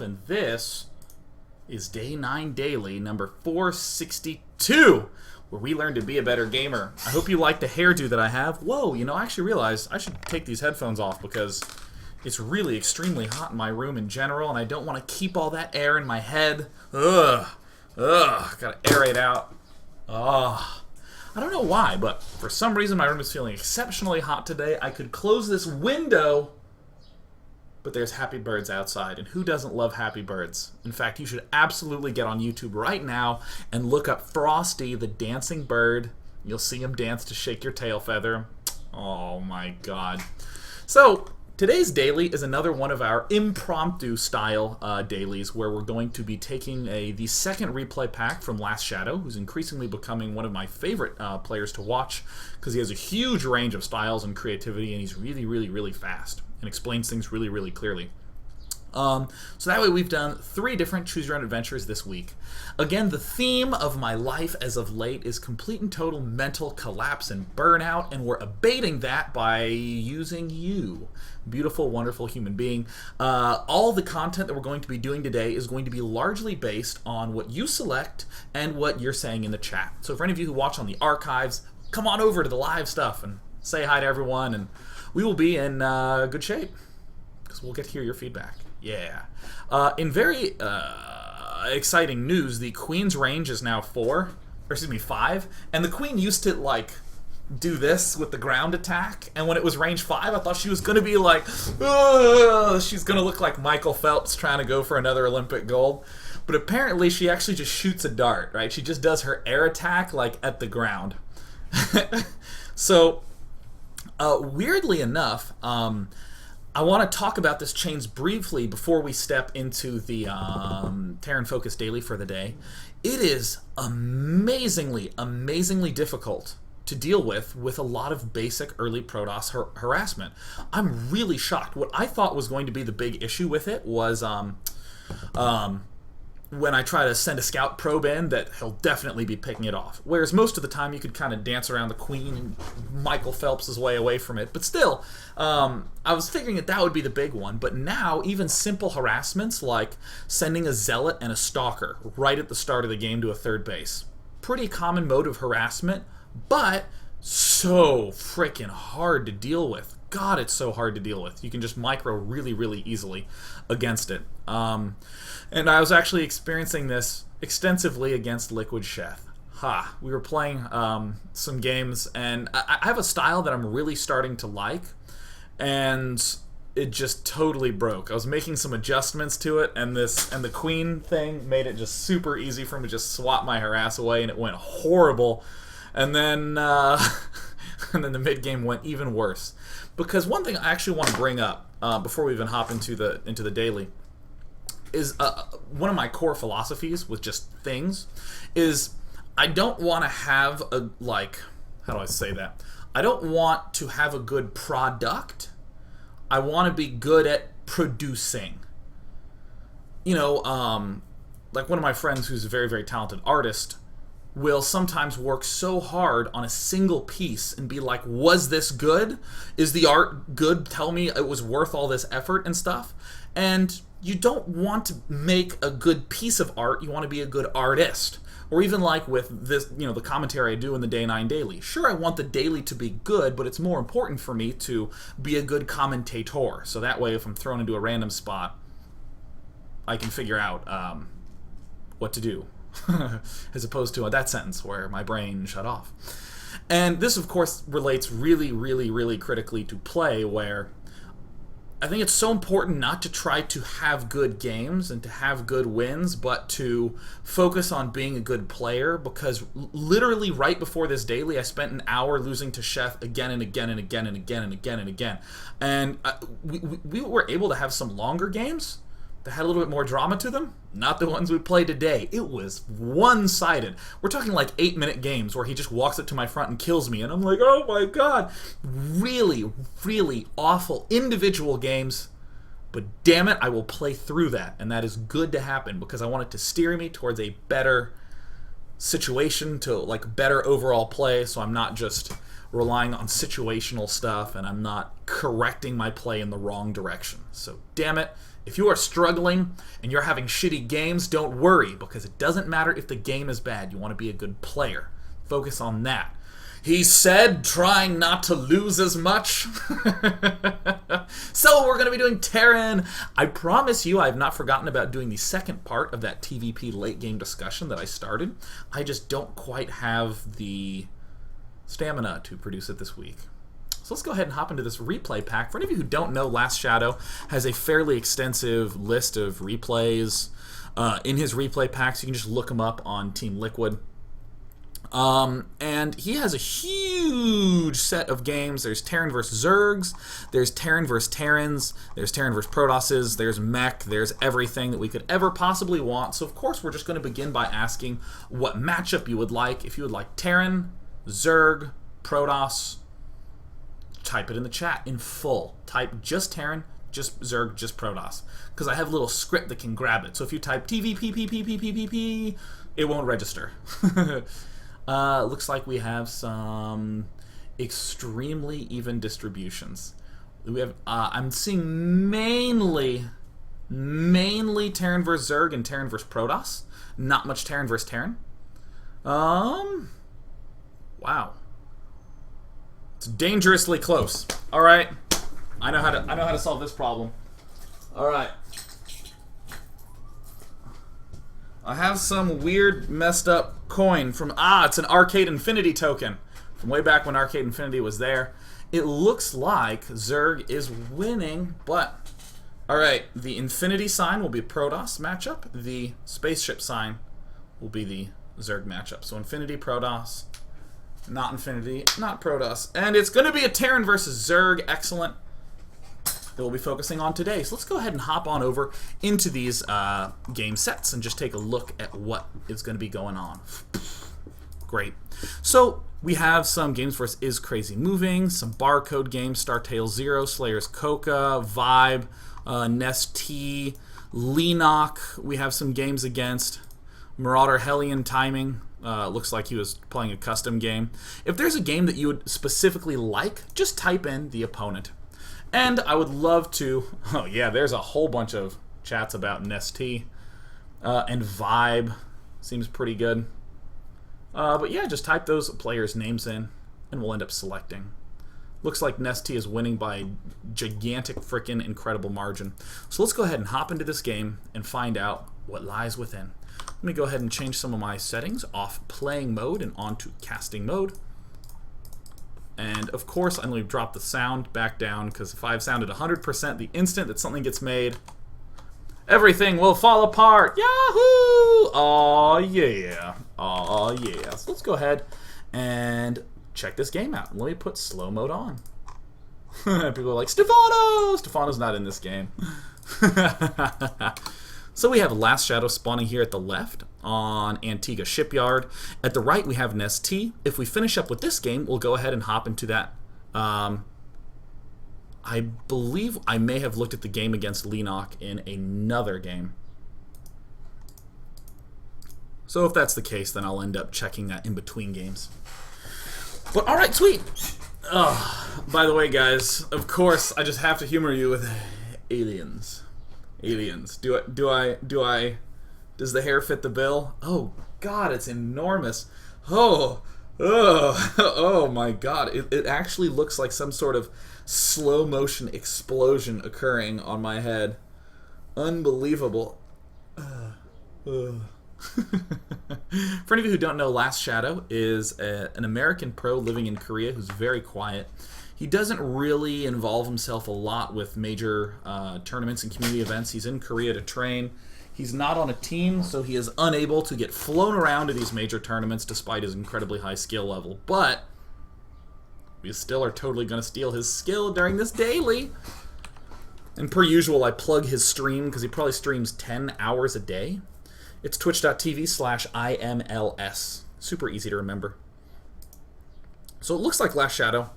and this is Day 9 Daily, number 462, where we learn to be a better gamer. I hope you like the hairdo that I have. Whoa, you know, I actually realized I should take these headphones off because it's really extremely hot in my room in general, and I don't want to keep all that air in my head. Ugh, gotta aerate out. I don't know why, but for some reason my room is feeling exceptionally hot today. I could close this window, but there's happy birds outside, and who doesn't love happy birds? In fact, you should absolutely get on YouTube right now and look up Frosty the dancing bird. You'll see him dance to Shake Your Tail Feather. Oh my god. So, today's daily is another one of our impromptu style dailies where we're going to be taking the second replay pack from LastShadow, who's increasingly becoming one of my favorite players to watch because he has a huge range of styles and creativity, and he's really, really, really fast and explains things really, really clearly. So that way we've done 3 different Choose Your Own Adventures this week. Again, the theme of my life as of late is complete and total mental collapse and burnout, and we're abating that by using you, beautiful, wonderful human being. All the content that we're going to be doing today is going to be largely based on what you select and what you're saying in the chat. So for any of you who watch on the archives, come on over to the live stuff and say hi to everyone, and we will be in good shape because we'll get to hear your feedback. Yeah. In very exciting news, the Queen's range is now 5, and the Queen used to, like, do this with the ground attack, and when it was range 5, I thought she was going to be like, ugh, she's going to look like Michael Phelps trying to go for another Olympic gold. But apparently she actually just shoots a dart, right? She just does her air attack, like, at the ground. So, weirdly enough, I want to talk about this change briefly before we step into the Terran Focus Daily for the day. It is amazingly, amazingly difficult to deal with a lot of basic early Protoss harassment. I'm really shocked. What I thought was going to be the big issue with it was when I try to send a scout probe in, that he'll definitely be picking it off. Whereas most of the time you could kind of dance around the Queen and Michael Phelps' way away from it. But still, I was figuring that would be the big one. But now, even simple harassments like sending a Zealot and a Stalker right at the start of the game to a third base. Pretty common mode of harassment, but so freaking hard to deal with. God, it's so hard to deal with. You can just micro really, really easily against it. And I was actually experiencing this extensively against Liquid Sheth. We were playing some games, and I have a style that I'm really starting to like, and it just totally broke. I was making some adjustments to it, and the Queen thing made it just super easy for me to just swat my harass away, and it went horrible. And then and then the mid game went even worse. Because one thing I actually want to bring up before we even hop into the daily is one of my core philosophies with just things is I don't want to have a, like, how do I say that? I don't want to have a good product. I want to be good at producing. You know, like one of my friends who's a very, very talented artist will sometimes work so hard on a single piece and be like, was this good? Is the art good? Tell me it was worth all this effort and stuff. And you don't want to make a good piece of art, you want to be a good artist. Or even like with this, you know, the commentary I do in the Day 9 Daily. Sure, I want the daily to be good, but it's more important for me to be a good commentator. So that way, if I'm thrown into a random spot, I can figure out what to do. As opposed to that sentence where my brain shut off. And this, of course, relates really, really, really critically to play, where I think it's so important not to try to have good games and to have good wins, but to focus on being a good player, because literally right before this daily, I spent an hour losing to Chef again and again and again and again and again and again. And we were able to have some longer games that had a little bit more drama to them. Not the ones we played today. It was one-sided. We're talking like 8-minute games where he just walks up to my front and kills me, and I'm like, oh my god. Really, really awful individual games, but damn it, I will play through that, and that is good to happen because I want it to steer me towards a better situation, to like better overall play, so I'm not just relying on situational stuff and I'm not correcting my play in the wrong direction. So damn it, If you are struggling and you're having shitty games, don't worry, because it doesn't matter if the game is bad. You want to be a good player. Focus on that. He said, trying not to lose as much. So we're going to be doing Terran. I promise you I have not forgotten about doing the second part of that TVP late game discussion that I started. I just don't quite have the stamina to produce it this week. So let's go ahead and hop into this replay pack. For any of you who don't know, LastShadow has a fairly extensive list of replays in his replay packs. You can just look them up on Team Liquid. And he has a huge set of games. There's Terran vs. Zergs, there's Terran vs. Terrans, there's Terran vs. Protosses, there's Mech, there's everything that we could ever possibly want. So of course we're just going to begin by asking what matchup you would like. If you would like Terran, Zerg, Protoss, type it in the chat in full. Type just Terran, just Zerg, just Protoss. Because I have a little script that can grab it. So if you type TVPPPPPP, it won't register. Looks like we have some extremely even distributions. We have I'm seeing mainly Terran vs. Zerg and Terran vs. Protoss. Not much Terran vs. Terran. Wow. It's dangerously close. All right. I know how to solve this problem. All right. I have some weird, messed up coin from, it's an Arcade Infinity token from way back when Arcade Infinity was there. It looks like Zerg is winning, but, alright, the Infinity sign will be Protoss matchup. The Spaceship sign will be the Zerg matchup. So Infinity, Protoss, not Infinity, not Protoss. And it's going to be a Terran versus Zerg. Excellent. That we'll be focusing on today. So let's go ahead and hop on over into these game sets and just take a look at what is going to be going on. Great. So we have some games for us. Is Crazy Moving, some barcode games, Star Tale Zero, Slayer's Coca, Vibe, Nest T, Leenock. We have some games against Marauder Hellion Timing. Looks like he was playing a custom game. If there's a game that you would specifically like, just type in the opponent. And I would love to... Oh, yeah, there's a whole bunch of chats about Nest T. And Vibe seems pretty good. But yeah, just type those players' names in, and we'll end up selecting. Looks like Nest T is winning by a gigantic frickin' incredible margin. So let's go ahead and hop into this game and find out what lies within. Let me go ahead and change some of my settings off playing mode and onto casting mode. And of course, I'm going to drop the sound back down, because if I've sounded 100% the instant that something gets made, everything will fall apart. Yahoo! Aw, yeah. Aw, yeah. So let's go ahead and check this game out. Let me put slow mode on. People are like, Stefano! Stefano's not in this game. So we have LastShadow spawning here at the left on Antigua Shipyard. At the right, we have Nest T. If we finish up with this game, we'll go ahead and hop into that. I believe I may have looked at the game against Leenock in another game. So if that's the case, then I'll end up checking that in between games. But all right, sweet. By the way, guys, of course, I just have to humor you with aliens. Aliens. Does the hair fit the bill? Oh God, it's enormous. Oh my God. It actually looks like some sort of slow motion explosion occurring on my head. Unbelievable. For any of you who don't know, LastShadow is an American pro living in Korea who's very quiet. He doesn't really involve himself a lot with major tournaments and community events. He's in Korea to train. He's not on a team, so he is unable to get flown around to these major tournaments despite his incredibly high skill level. But we still are totally going to steal his skill during this daily. And per usual, I plug his stream because he probably streams 10 hours a day. It's twitch.tv/IMLS. Super easy to remember. So it looks like LastShadow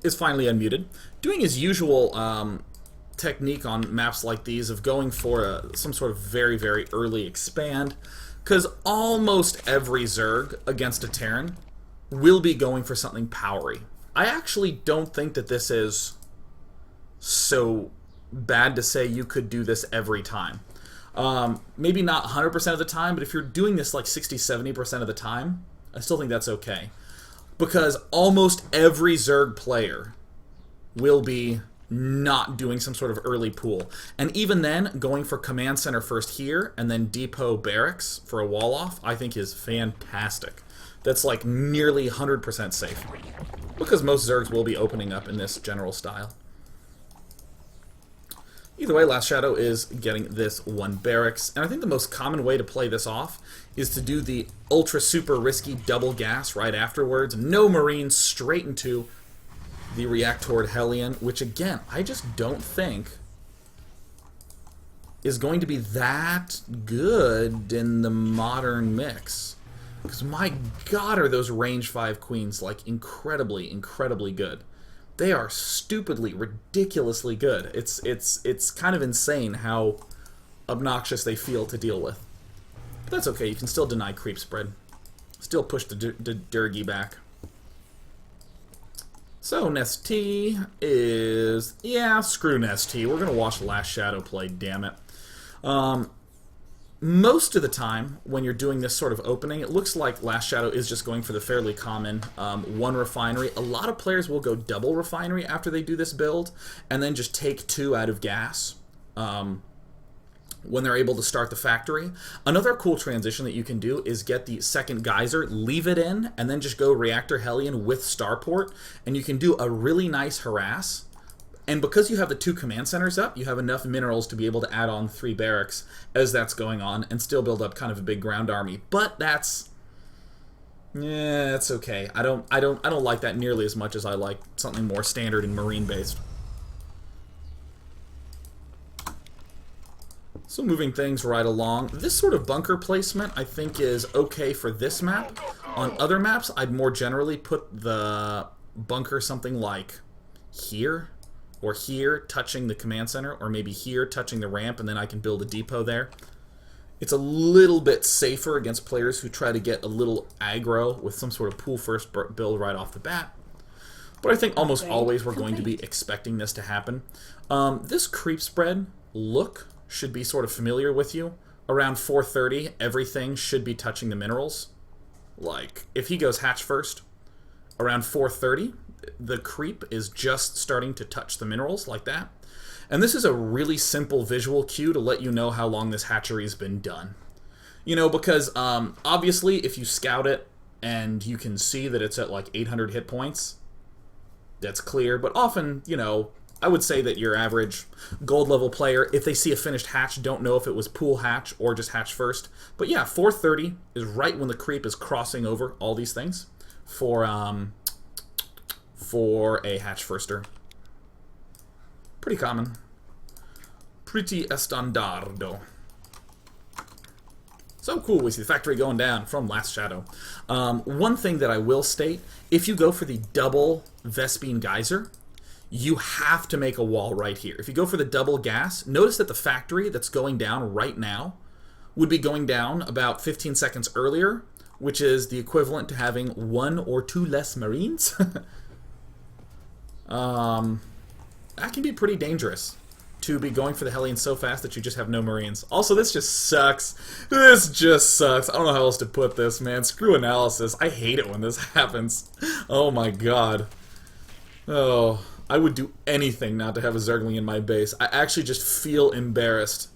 is finally unmuted. Doing his usual technique on maps like these of going for some sort of very, very early expand, because almost every Zerg against a Terran will be going for something powery. I actually don't think that this is so bad to say you could do this every time. Maybe not 100% of the time, but if you're doing this like 60-70% of the time, I still think that's okay. Because almost every Zerg player will be not doing some sort of early pool. And even then, going for command center first here, and then depot barracks for a wall off, I think is fantastic. That's like nearly 100% safe. Because most Zergs will be opening up in this general style. Either way, LastShadow is getting this one barracks, and I think the most common way to play this off is to do the ultra super risky double gas right afterwards. No Marines, straight into the reactor Hellion, which again, I just don't think is going to be that good in the modern mix. Because my god, are those range 5 queens like incredibly, incredibly good. They are stupidly, ridiculously good. It's kind of insane how obnoxious they feel to deal with. But that's okay, you can still deny creep spread. Still push the Durgy back. So Nest T is... yeah, screw Nest T. We're going to watch LastShadow play, damn it. Most of the time, when you're doing this sort of opening, it looks like LastShadow is just going for the fairly common one refinery. A lot of players will go double refinery after they do this build, and then just take 2 out of gas when they're able to start the factory. Another cool transition that you can do is get the second geyser, leave it in, and then just go reactor Hellion with starport, and you can do a really nice harass. And because you have the 2 command centers up, you have enough minerals to be able to add on 3 barracks as that's going on and still build up kind of a big ground army. But that's... yeah, it's okay. I don't like that nearly as much as I like something more standard and marine based. So moving things right along, this sort of bunker placement I think is okay for this map. On other maps, I'd more generally put the bunker something like here, or here, touching the command center, or maybe here, touching the ramp, and then I can build a depot there. It's a little bit safer against players who try to get a little aggro with some sort of pool first build right off the bat. But I think almost always we're going to be expecting this to happen. This creep spread look should be sort of familiar with you. Around 4:30, everything should be touching the minerals. Like, if he goes hatch first, around 4:30, the creep is just starting to touch the minerals like that. And this is a really simple visual cue to let you know how long this hatchery's been done. You know, because obviously if you scout it and you can see that it's at like 800 hit points, that's clear. But often, you know, I would say that your average gold level player, if they see a finished hatch, don't know if it was pool hatch or just hatch first. But yeah, 4:30 is right when the creep is crossing over all these things for a hatch firster. Pretty common. Pretty estandardo. So cool, we see the factory going down from LastShadow. One thing that I will state, if you go for the double Vespine Geyser, you have to make a wall right here. If you go for the double gas, notice that the factory that's going down right now would be going down about 15 seconds earlier, which is the equivalent to having 1 or 2 less Marines. That can be pretty dangerous, to be going for the Hellion so fast that you just have no Marines. Also, this just sucks. This just sucks. I don't know how else to put this, man. Screw analysis. I hate it when this happens. Oh my god. Oh, I would do anything not to have a Zergling in my base. I actually just feel embarrassed.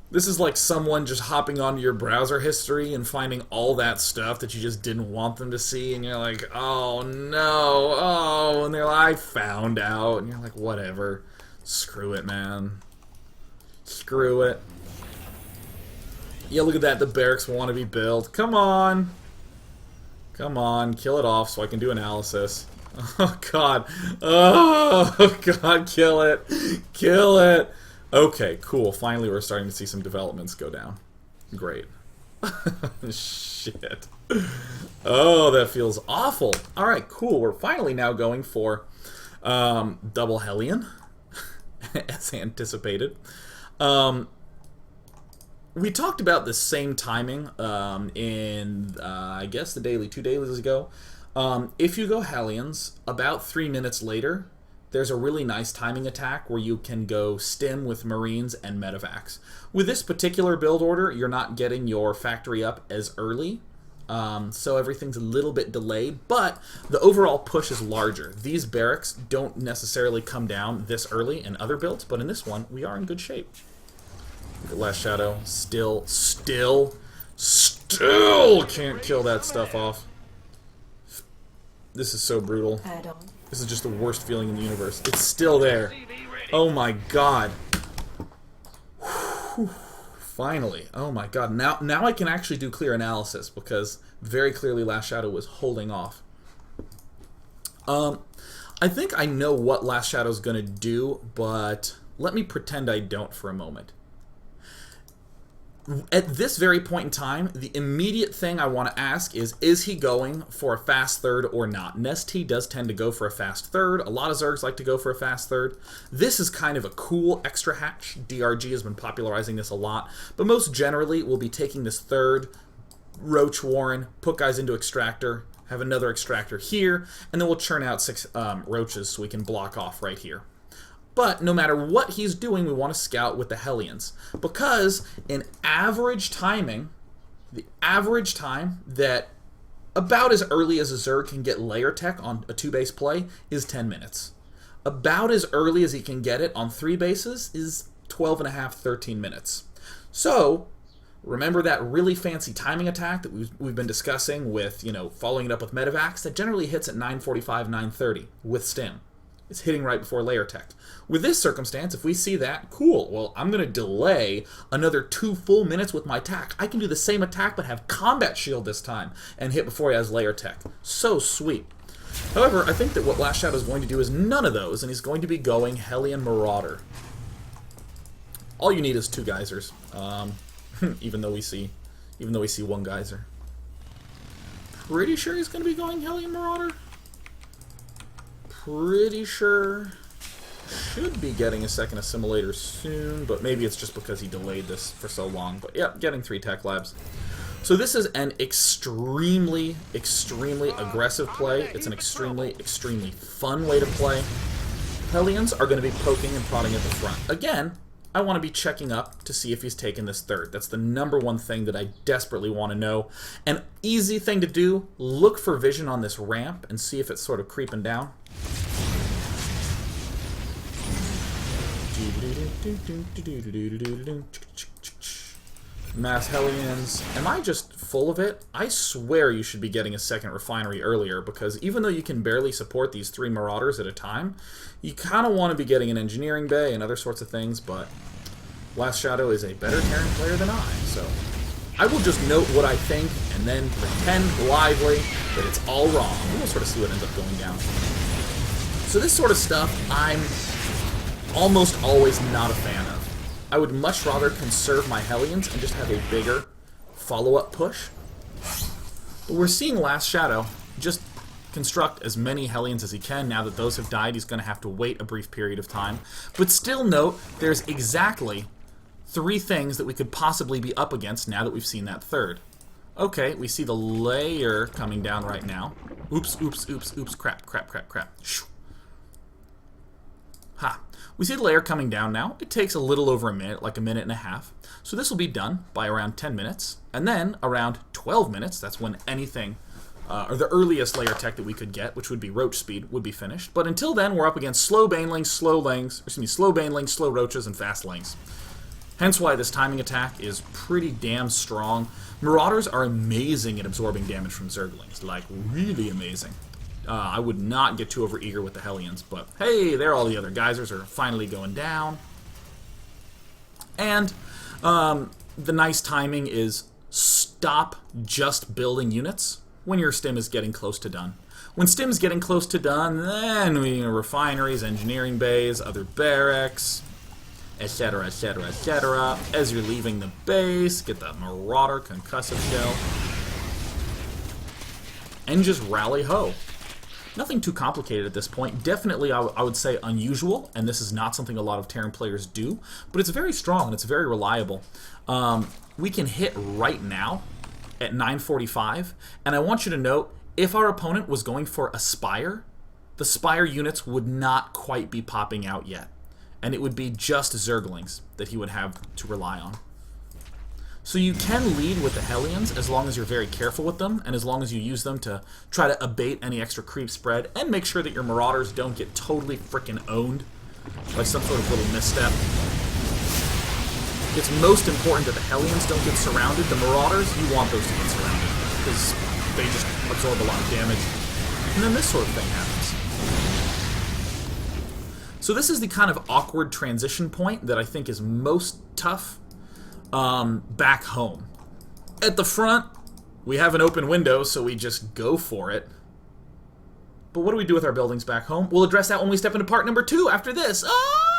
This is like someone just hopping onto your browser history and finding all that stuff that you just didn't want them to see, and you're like, oh no, oh, and they're like, I found out, and you're like, whatever. Screw it, man. Screw it. Yeah, look at that, the barracks want to be built. Come on. Come on, kill it off so I can do analysis. Oh god. Oh god, kill it. Kill it. Okay, cool. Finally, we're starting to see some developments go down. Great. Shit. Oh, that feels awful. Alright, cool. We're finally now going for double Hellion, as anticipated. We talked about the same timing in, I guess, the daily, 2 dailies ago. If you go Hellions, about 3 minutes later, there's a really nice timing attack where you can go stim with Marines and Medivacs. With this particular build order, you're not getting your factory up as early, so everything's a little bit delayed, but the overall push is larger. These barracks don't necessarily come down this early in other builds, but in this one, we are in good shape. Look at LastShadow. Still can't kill that stuff off. This is so brutal. This is just the worst feeling in the universe. It's still there. Oh my god. Whew. Finally. Oh my god. Now I can actually do clear analysis, because very clearly LastShadow was holding off. I think I know what LastShadow's going to do, but let me pretend I don't for a moment. At this very point in time, the immediate thing I want to ask is he going for a fast third or not? Nest T does tend to go for a fast third. A lot of Zergs like to go for a fast third. This is kind of a cool extra hatch. DRG has been popularizing this a lot. But most generally, we'll be taking this third, Roach Warren, put guys into Extractor, have another Extractor here, and then we'll churn out 6 Roaches so we can block off right here. But no matter what he's doing, we want to scout with the Hellions. Because in average timing, the average time that about as early as a Zerg can get layer tech on a 2-base play is 10 minutes. About as early as he can get it on 3 bases is 12 and a half, 13 minutes. So, remember that really fancy timing attack that we've been discussing with, following it up with Medivacs? That generally hits at 9:45, 9:30 with Stim. It's hitting right before layer tech. With this circumstance, if we see that, cool. Well, I'm going to delay another 2 full minutes with my attack. I can do the same attack but have combat shield this time and hit before he has layer tech. So sweet. However, I think that what LastShadow is going to do is none of those, and he's going to be going Hellion Marauder. All you need is 2 geysers, even though we see 1 geyser. Pretty sure he's going to be going Hellion Marauder. Pretty sure should be getting a second assimilator soon, but maybe it's just because he delayed this for so long. But yeah, getting 3 tech labs. So this is an extremely, extremely aggressive play. It's an extremely, extremely fun way to play. Hellions are going to be poking and prodding at the front. Again, I want to be checking up to see if he's taken this third. That's the #1 thing that I desperately want to know. An easy thing to do, look for vision on this ramp and see if it's sort of creeping down. Mass Hellions. Am I just full of it? I swear you should be getting a second refinery earlier, because even though you can barely support these 3 Marauders at a time, you kind of want to be getting an engineering bay and other sorts of things, but LastShadow is a better Terran player than I, so I will just note what I think and then pretend blithely that it's all wrong. We'll sort of see what ends up going down. So this sort of stuff I'm almost always not a fan of. I would much rather conserve my Hellions and just have a bigger follow-up push. But we're seeing LastShadow just construct as many Hellions as he can. Now that those have died, he's going to have to wait a brief period of time. But still note, there's exactly 3 things that we could possibly be up against now that we've seen that third. Okay, we see the layer coming down right now. Oops, oops, oops, oops, crap, crap, crap, crap. Shoo. Ha. We see the layer coming down now. It takes a little over a minute, like a minute and a half. So this will be done by around 10 minutes. And then around 12 minutes, that's when anything, or the earliest layer tech that we could get, which would be Roach Speed, would be finished. But until then, we're up against slow Banelings, slow Banelings, slow Roaches, and fast Lings. Hence why this timing attack is pretty damn strong. Marauders are amazing at absorbing damage from Zerglings, like really amazing. I would not get too overeager with the Hellions, but hey, there all the other geysers are finally going down. And the nice timing is stop just building units when your stim is getting close to done. When stim's getting close to done, then we refineries, engineering bays, other barracks, etc., etc., etc. As you're leaving the base, get the Marauder concussive shell, and just rally ho. Nothing too complicated at this point. Definitely, I would say unusual, and this is not something a lot of Terran players do, but it's very strong and it's very reliable. We can hit right now at 9:45, and I want you to note, if our opponent was going for Aspire, the Spire units would not quite be popping out yet. And it would be just Zerglings that he would have to rely on. So you can lead with the Hellions as long as you're very careful with them, and as long as you use them to try to abate any extra creep spread, and make sure that your Marauders don't get totally frickin' owned by some sort of little misstep. It's most important that the Hellions don't get surrounded. The Marauders, you want those to get surrounded, because they just absorb a lot of damage. And then this sort of thing happens. So this is the kind of awkward transition point that I think is most tough back home. At the front, we have an open window, so we just go for it. But what do we do with our buildings back home? We'll address that when we step into part number 2 after this. Oh!